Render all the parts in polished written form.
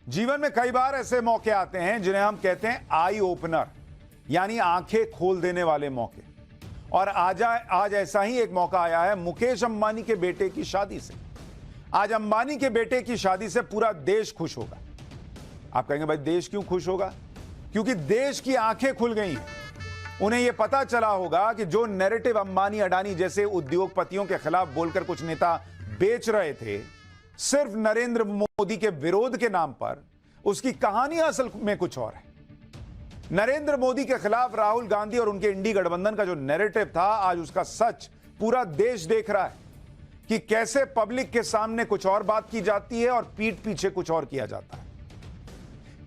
जीवन में कई बार ऐसे मौके आते हैं जिन्हें हम कहते हैं आई ओपनर, यानी आंखें खोल देने वाले मौके। और आज ऐसा ही एक मौका आया है मुकेश अंबानी के बेटे की शादी से। आज अंबानी के बेटे की शादी से पूरा देश खुश होगा। आप कहेंगे भाई देश क्यों खुश होगा? क्योंकि देश की आंखें खुल गई हैं। उन्हें यह पता चला होगा कि जो नैरेटिव अंबानी अडानी जैसे उद्योगपतियों के खिलाफ बोलकर कुछ नेता बेच रहे थे सिर्फ नरेंद्र मोदी के विरोध के नाम पर, उसकी कहानी असल में कुछ और है। नरेंद्र मोदी के खिलाफ राहुल गांधी और उनके इंडी गठबंधन का जो नैरेटिव था, आज उसका सच पूरा देश देख रहा है कि कैसे पब्लिक के सामने कुछ और बात की जाती है और पीठ पीछे कुछ और किया जाता है।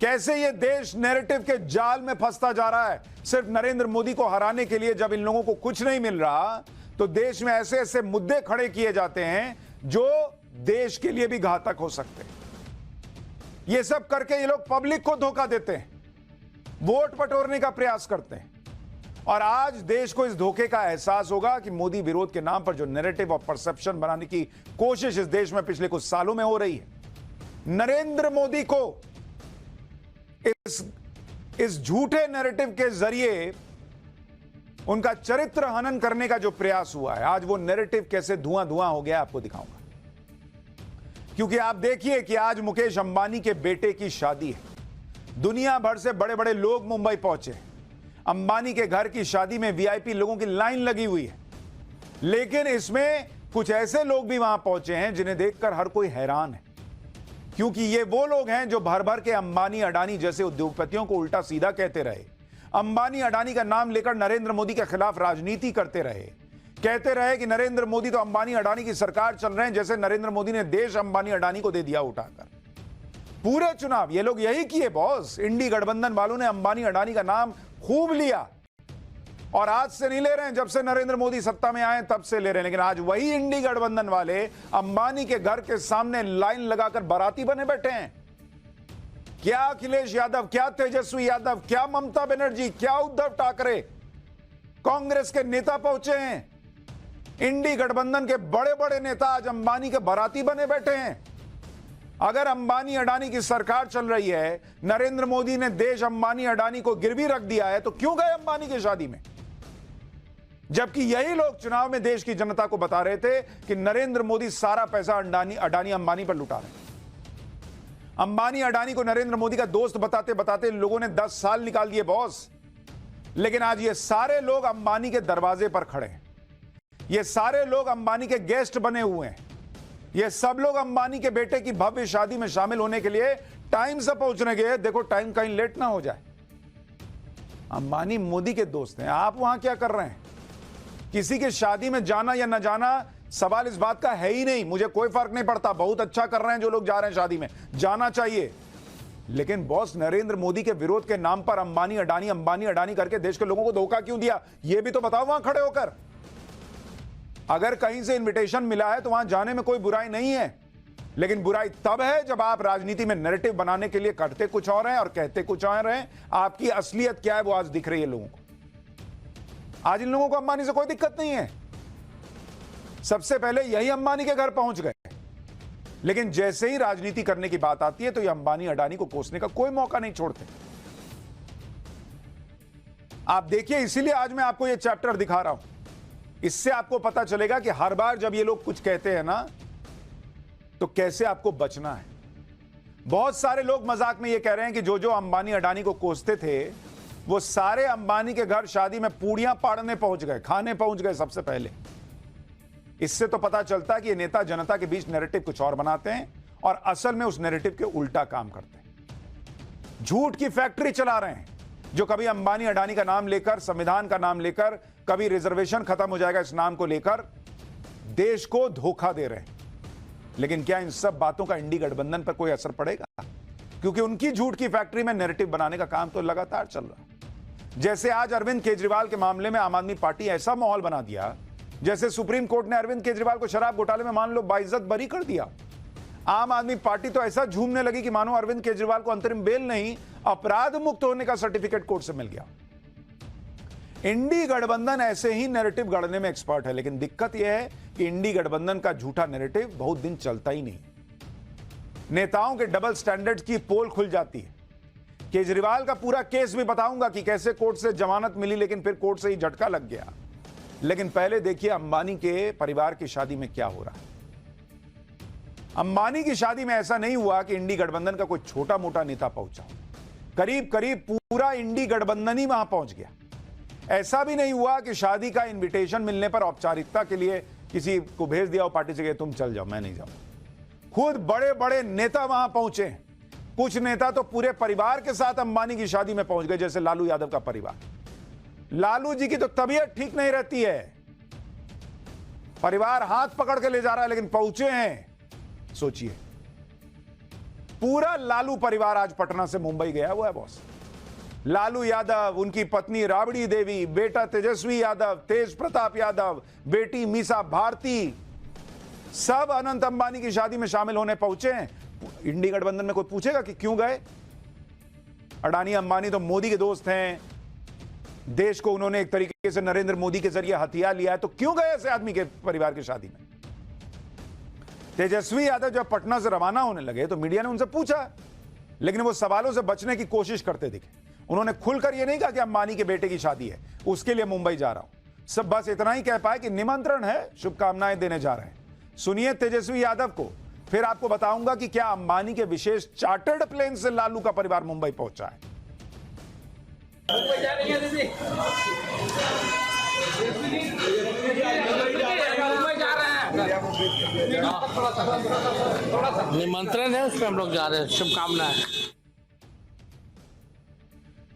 कैसे ये देश नैरेटिव के जाल में फंसता जा रहा है सिर्फ नरेंद्र मोदी को हराने के लिए। जब इन लोगों को कुछ नहीं मिल रहा तो देश में ऐसे ऐसे मुद्दे खड़े किए जाते हैं जो देश के लिए भी घातक हो सकते हैं। ये सब करके ये लोग पब्लिक को धोखा देते हैं, वोट बटोरने का प्रयास करते हैं। और आज देश को इस धोखे का एहसास होगा कि मोदी विरोध के नाम पर जो नैरेटिव और परसेप्शन बनाने की कोशिश इस देश में पिछले कुछ सालों में हो रही है, नरेंद्र मोदी को इस झूठे नैरेटिव के जरिए उनका चरित्र हनन करने का जो प्रयास हुआ है, आज वो नैरेटिव कैसे धुआं धुआं हो गया आपको दिखाऊंगा। क्योंकि आप देखिए कि आज मुकेश अंबानी के बेटे की शादी है। दुनिया भर से बड़े बड़े लोग मुंबई पहुंचे। अंबानी के घर की शादी में वीआईपी लोगों की लाइन लगी हुई है। लेकिन इसमें कुछ ऐसे लोग भी वहां पहुंचे हैं जिन्हें देखकर हर कोई हैरान है, क्योंकि ये वो लोग हैं जो भर भर के अंबानी अडानी जैसे उद्योगपतियों को उल्टा सीधा कहते रहे, अंबानी अडानी का नाम लेकर नरेंद्र मोदी के खिलाफ राजनीति करते रहे, कहते रहे कि नरेंद्र मोदी तो अंबानी अडानी की सरकार चल रहे हैं, जैसे नरेंद्र मोदी ने देश अंबानी अडानी को दे दिया उठाकर। पूरे चुनाव ये लोग यही किए बॉस। इंडी गठबंधन वालों ने अंबानी अडानी का नाम खूब लिया और आज से नहीं ले रहे हैं, जब से नरेंद्र मोदी सत्ता में आए तब से ले रहे हैं। लेकिन आज वही इंडी गठबंधन वाले अंबानी के घर के सामने लाइन लगाकर बाराती बने बैठे हैं। क्या अखिलेश यादव, क्या तेजस्वी यादव, क्या ममता बनर्जी, क्या उद्धव ठाकरे, कांग्रेस के नेता पहुंचे हैं। इंडी गठबंधन के बड़े बड़े नेता आज अंबानी के बाराती बने बैठे हैं। अगर अंबानी अडानी की सरकार चल रही है, नरेंद्र मोदी ने देश अंबानी अडानी को गिरवी रख दिया है, तो क्यों गए अंबानी की शादी में? जबकि यही लोग चुनाव में देश की जनता को बता रहे थे कि नरेंद्र मोदी सारा पैसा अडानी अंबानी पर लुटा रहे हैं। अंबानी अडानी को नरेंद्र मोदी का दोस्त बताते बताते लोगों ने 10 साल निकाल दिए बॉस। लेकिन आज ये सारे लोग अंबानी के दरवाजे पर खड़े हैं। ये सारे लोग अंबानी के गेस्ट बने हुए हैं। ये सब लोग अंबानी के बेटे की भव्य शादी में शामिल होने के लिए टाइम से पहुंचने गए। देखो टाइम कहीं लेट ना हो जाए। अंबानी मोदी के दोस्त हैं, आप वहां क्या कर रहे हैं? किसी की शादी में जाना या न जाना सवाल इस बात का है ही नहीं। मुझे कोई फर्क नहीं पड़ता, बहुत अच्छा कर रहे हैं जो लोग जा रहे हैं शादी में, जाना चाहिए। लेकिन बॉस नरेंद्र मोदी के विरोध के नाम पर अंबानी अडानी करके देश के लोगों को धोखा क्यों दिया, यह भी तो बताओ वहां खड़े होकर। अगर कहीं से इनविटेशन मिला है तो वहां जाने में कोई बुराई नहीं है, लेकिन बुराई तब है जब आप राजनीति में नैरेटिव बनाने के लिए करते कुछ और हैं और कहते कुछ और हैं। आपकी असलियत क्या है वो आज दिख रही है लोगों को। आज इन लोगों को अंबानी से कोई दिक्कत नहीं है। सबसे पहले यही अंबानी के घर पहुंच गए, लेकिन जैसे ही राजनीति करने की बात आती है तो ये अंबानी अडानी को कोसने का कोई मौका नहीं छोड़ते। आप देखिए, इसीलिए आज मैं आपको ये चैप्टर दिखा रहा हूं। इससे आपको पता चलेगा कि हर बार जब ये लोग कुछ कहते हैं ना, तो कैसे आपको बचना है। बहुत सारे लोग मजाक में ये कह रहे हैं कि जो जो अंबानी अडानी को कोसते थे वो सारे अंबानी के घर शादी में पूड़ियां पाड़ने पहुंच गए, खाने पहुंच गए सबसे पहले। इससे तो पता चलता है कि ये नेता जनता के बीच नैरेटिव कुछ और बनाते हैं और असल में उस नैरेटिव के उल्टा काम करते हैं। झूठ की फैक्ट्री चला रहे हैं, जो कभी अंबानी अडानी का नाम लेकर, संविधान का नाम लेकर, कभी रिजर्वेशन खत्म हो जाएगा इस नाम को लेकर देश को धोखा दे रहे हैं। लेकिन क्या इन सब बातों का इंडी गठबंधन पर कोई असर पड़ेगा? क्योंकि उनकी झूठ की फैक्ट्री में नैरेटिव बनाने का काम तो लगातार चल रहा है। जैसे आज अरविंद केजरीवाल के मामले में आम आदमी पार्टी ऐसा माहौल बना दिया जैसे सुप्रीम कोर्ट ने अरविंद केजरीवाल को शराब घोटाले में मान लो बाइज्जत बरी कर दिया। आम आदमी पार्टी तो ऐसा झूमने लगी कि मानो अरविंद केजरीवाल को अंतरिम बेल नहीं, अपराध मुक्त होने का सर्टिफिकेट कोर्ट से मिल गया। इंडी गठबंधन ऐसे ही नैरेटिव गढ़ने में एक्सपर्ट है, लेकिन दिक्कत यह है कि इंडी गठबंधन का झूठा नैरेटिव बहुत दिन चलता ही नहीं। नेताओं के डबल स्टैंडर्ड्स की पोल खुल जाती है। केजरीवाल का पूरा केस भी बताऊंगा कि कैसे कोर्ट से जमानत मिली लेकिन फिर कोर्ट से ही झटका लग गया। लेकिन पहले देखिए अंबानी के परिवार की शादी में क्या हो रहा है। अंबानी की शादी में ऐसा नहीं हुआ कि इंडी गठबंधन का कोई छोटा मोटा नेता पहुंचा, करीब करीब पूरा इंडी गठबंधन ही वहां पहुंच गया। ऐसा भी नहीं हुआ कि शादी का इनविटेशन मिलने पर औपचारिकता के लिए किसी को भेज दिया और पार्टी से कहा तुम चल जाओ मैं नहीं जाऊं। खुद बड़े बड़े नेता वहां पहुंचे। कुछ नेता तो पूरे परिवार के साथ अंबानी की शादी में पहुंच गए, जैसे लालू यादव का परिवार। लालू जी की तो तबीयत ठीक नहीं रहती है, परिवार हाथ पकड़ के ले जा रहा है लेकिन पहुंचे हैं। सोचिए, पूरा लालू परिवार आज पटना से मुंबई गया हुआ है बॉस। लालू यादव, उनकी पत्नी राबड़ी देवी, बेटा तेजस्वी यादव, तेज प्रताप यादव, बेटी मीसा भारती, सब अनंत अंबानी की शादी में शामिल होने पहुंचे हैं। इंडी गठबंधन में कोई पूछेगा कि क्यों गए? अडानी अंबानी तो मोदी के दोस्त हैं, देश को उन्होंने एक तरीके से नरेंद्र मोदी के जरिए हथियार लिया है, तो क्यों गए ऐसे आदमी के परिवार की शादी में? तेजस्वी यादव जब पटना से रवाना होने लगे तो मीडिया ने उनसे पूछा, लेकिन वो सवालों से बचने की कोशिश करते दिखे। उन्होंने खुलकर यह नहीं कहा कि अंबानी के बेटे की शादी है, उसके लिए मुंबई जा रहा हूं। सब बस इतना ही कह पाए कि निमंत्रण है, शुभकामनाएं देने जा रहे हैं। सुनिए तेजस्वी यादव को, फिर आपको बताऊंगा कि क्या अंबानी के विशेष चार्टर्ड प्लेन से लालू का परिवार मुंबई पहुंचा है। निमंत्रण है, उसमें हम लोग जा रहे हैं, शुभकामनाएं।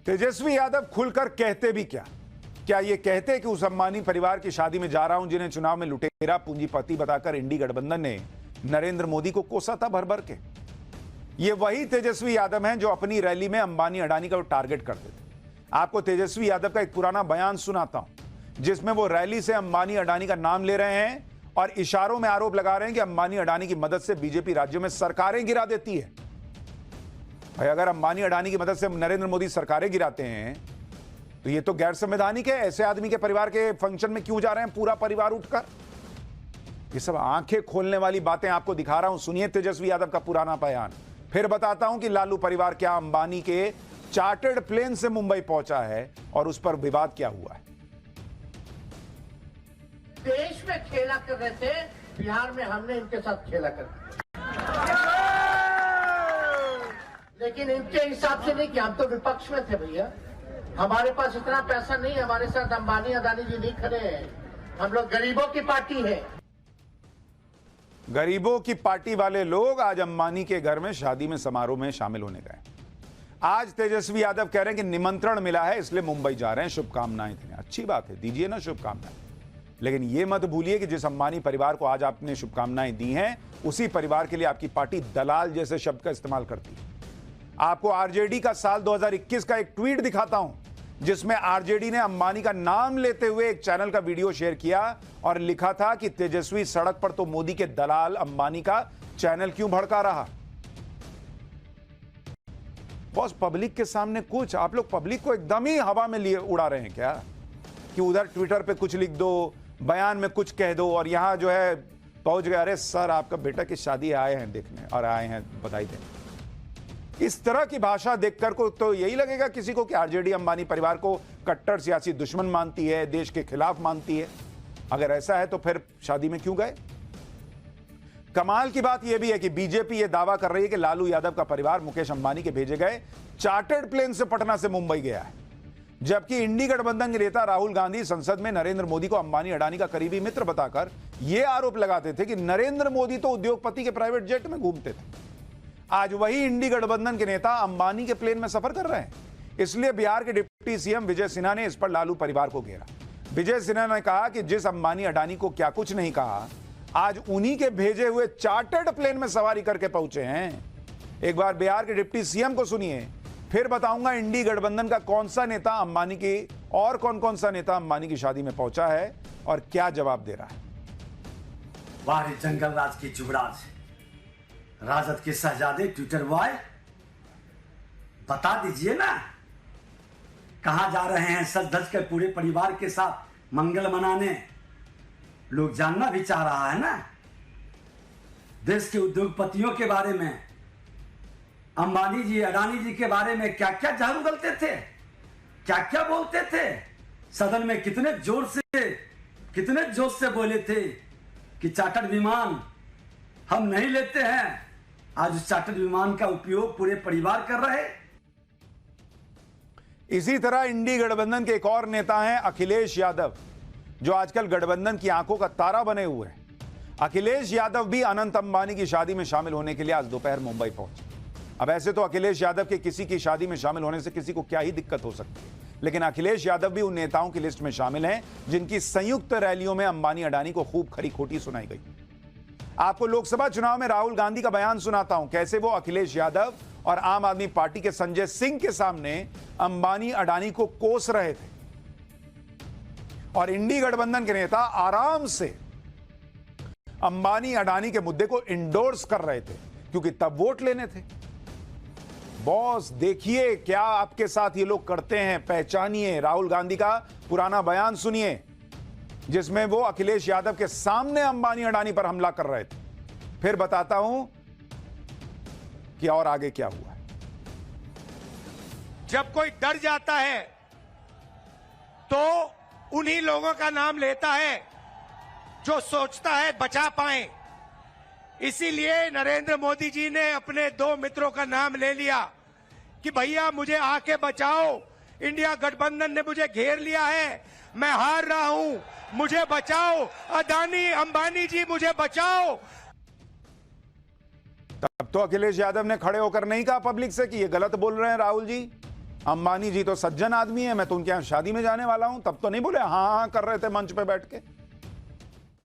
तेजस्वी यादव खुलकर कहते भी क्या ये कहते कि उस अंबानी परिवार की शादी में जा रहा हूं जिन्हें चुनाव में लुटेरा पूंजीपति बताकर इंडी गठबंधन ने नरेंद्र मोदी को कोसा था भर भर के। ये वही तेजस्वी यादव हैं जो अपनी रैली में अंबानी अडानी का टारगेट करते थे। आपको तेजस्वी यादव का एक पुराना बयान सुनाता हूं जिसमें वो रैली से अंबानी अडानी का नाम ले रहे हैं और इशारों में आरोप लगा रहे हैं कि अंबानी अडानी की मदद से बीजेपी राज्यों में सरकारें गिरा देती है। भाई अगर अंबानी अडानी की मदद से नरेंद्र मोदी सरकारें गिराते हैं तो ये तो गैर संवैधानिक है। ऐसे आदमी के परिवार के फंक्शन में क्यों जा रहे हैं पूरा परिवार उठकर? ये सब आंखें खोलने वाली बातें आपको दिखा रहा हूं। सुनिए तेजस्वी यादव का पुराना बयान, फिर बताता हूं कि लालू परिवार क्या अंबानी के चार्टर्ड प्लेन से मुंबई पहुंचा है और उस पर विवाद क्या हुआ है। देश में खेला कर रहे थे, बिहार में हमने इनके साथ खेला कर, लेकिन इनके हिसाब से नहीं कि हम तो विपक्ष में थे भैया। हमारे पास इतना पैसा नहीं, हमारे साथ अंबानी अदानी जी नहीं खड़े हैं। हम लोग गरीबों की पार्टी है। गरीबों की पार्टी वाले लोग आज अंबानी के घर में शादी में समारोह में शामिल होने गए। आज तेजस्वी यादव कह रहे हैं कि निमंत्रण मिला है इसलिए मुंबई जा रहे हैं, शुभकामनाएं देने। अच्छी बात है, दीजिए ना शुभकामनाएं, लेकिन यह मत भूलिए कि जिस अंबानी परिवार को आज आपने शुभकामनाएं दी हैं उसी परिवार के लिए आपकी पार्टी दलाल जैसे शब्द का इस्तेमाल करती है। आपको आरजेडी का साल 2021 का एक ट्वीट दिखाता हूं जिसमें आरजेडी ने अंबानी का नाम लेते हुए एक चैनल का वीडियो शेयर किया और लिखा था कि तेजस्वी सड़क पर तो मोदी के दलाल अंबानी का चैनल क्यों भड़का रहा। बॉस पब्लिक के सामने कुछ, आप लोग पब्लिक को एकदम ही हवा में लिए उड़ा रहे हैं क्या कि उधर ट्विटर पे कुछ लिख दो, बयान में कुछ कह दो और यहां जो है पहुंच गए, अरे सर आपका बेटा की शादी आए हैं देखने और आए हैं बधाई देने। इस तरह की भाषा देखकर को तो यही लगेगा किसी को कि आरजेडी अंबानी परिवार को कट्टर सियासी दुश्मन मानती है, देश के खिलाफ मानती है। अगर ऐसा है तो फिर शादी में क्यों गए? कमाल की बात यह भी है कि बीजेपी यह दावा कर रही है कि लालू यादव का परिवार मुकेश अंबानी के भेजे गए चार्टर्ड प्लेन से पटना से मुंबई गया है, जबकि इंडी गठबंधन के नेता राहुल गांधी संसद में नरेंद्र मोदी को अंबानी अडानी का करीबी मित्र बताकर यह आरोप लगाते थे कि नरेंद्र मोदी तो उद्योगपति के प्राइवेट जेट में घूमते थे। आज वही इंडी गठबंधन के नेता अंबानी के प्लेन में सफर कर रहे हैं। इसलिए बिहार के डिप्टी सीएम विजय सिन्हा ने इस पर लालू परिवार को घेरा। विजय सिन्हा ने कहा कि जिस अंबानी अडानी को क्या कुछ नहीं कहा, आज उन्हीं के भेजे हुए चार्टर्ड प्लेन में सवारी करके पहुंचे हैं। एक बार बिहार के डिप्टी सीएम को सुनिए, फिर बताऊंगा इंडी गठबंधन का कौन सा नेता अंबानी की और कौन सा नेता अंबानी की शादी में पहुंचा है और क्या जवाब दे रहा है। बाहरी जंगल राज की जुगराज, राजद के शहजादे ट्विटर बॉय, बता दीजिए ना कहां जा रहे हैं सज धज कर पूरे परिवार के साथ मंगल मनाने। लोग जानना भी चाह रहा है ना। देश के उद्योगपतियों के बारे में अंबानी जी, अडानी जी के बारे में क्या क्या झाड़ू गलते थे, क्या क्या बोलते थे। सदन में कितने जोश से बोले थे कि चार्टर्ड विमान हम नहीं लेते हैं। आज उस चार्टर्ड विमान का उपयोग पूरे परिवार कर रहे। इसी तरह इंडी गठबंधन के एक और नेता हैं अखिलेश यादव, जो आजकल गठबंधन की आंखों का तारा बने हुए हैं। अखिलेश यादव भी अनंत अंबानी की शादी में शामिल होने के लिए आज दोपहर मुंबई पहुंचे। अब ऐसे तो अखिलेश यादव के किसी की शादी में शामिल होने से किसी को क्या ही दिक्कत हो सकती है, लेकिन अखिलेश यादव भी उन नेताओं की लिस्ट में शामिल हैं जिनकी संयुक्त रैलियों में अंबानी अडानी को खूब खरी खोटी सुनाई गई। आपको लोकसभा चुनाव में राहुल गांधी का बयान सुनाता हूं, कैसे वो अखिलेश यादव और आम आदमी पार्टी के संजय सिंह के सामने अंबानी अडानी को कोस रहे थे और इंडी गठबंधन के नेता आराम से अंबानी अडानी के मुद्दे को इंडोर्स कर रहे थे, क्योंकि तब वोट लेने थे। बॉस देखिए क्या आपके साथ ये लोग करते हैं, पहचानिए। राहुल गांधी का पुराना बयान सुनिए जिसमें वो अखिलेश यादव के सामने अंबानी अडानी पर हमला कर रहे थे। फिर बताता हूं कि और आगे क्या हुआ है। जब कोई डर जाता है तो उन्हीं लोगों का नाम लेता है जो सोचता है बचा पाए। इसीलिए नरेंद्र मोदी जी ने अपने दो मित्रों का नाम ले लिया कि भैया मुझे आके बचाओ, इंडिया गठबंधन ने मुझे घेर लिया है, मैं हार रहा हूं, मुझे बचाओ, अडानी अंबानी जी मुझे बचाओ। तब तो अखिलेश यादव ने खड़े होकर नहीं कहा पब्लिक से कि ये गलत बोल रहे हैं राहुल जी, अंबानी जी तो सज्जन आदमी है, मैं तो उनके यहां शादी में जाने वाला हूं। तब तो नहीं बोले हाँ हाँ कर रहे थे मंच पे बैठ के।